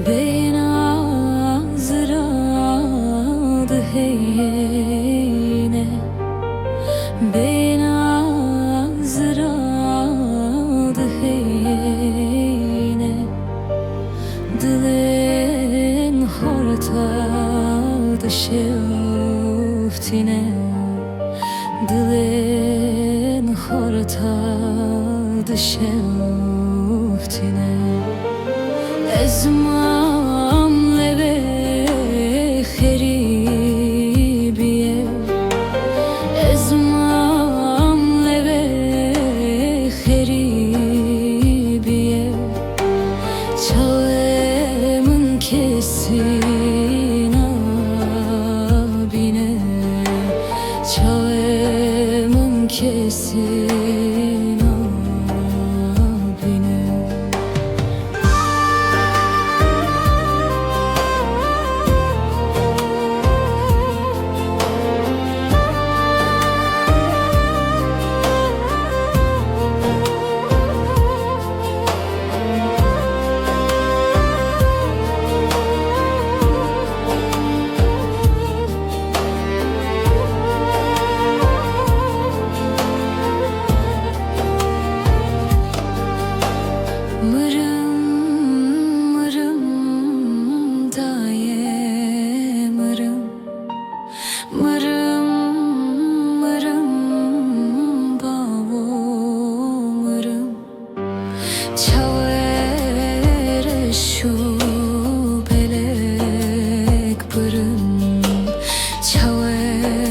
بين عذراض هينه بين عذراض هينه دلن hortada şeftine دلن hortada şeftine ezmam leve kheribiye ezmam leve kheribiye çağımın kesin abine çağımın kesin abine Mırım mırım daye mırım mırım mırım bavo mırım çavere şu belek pırın çavere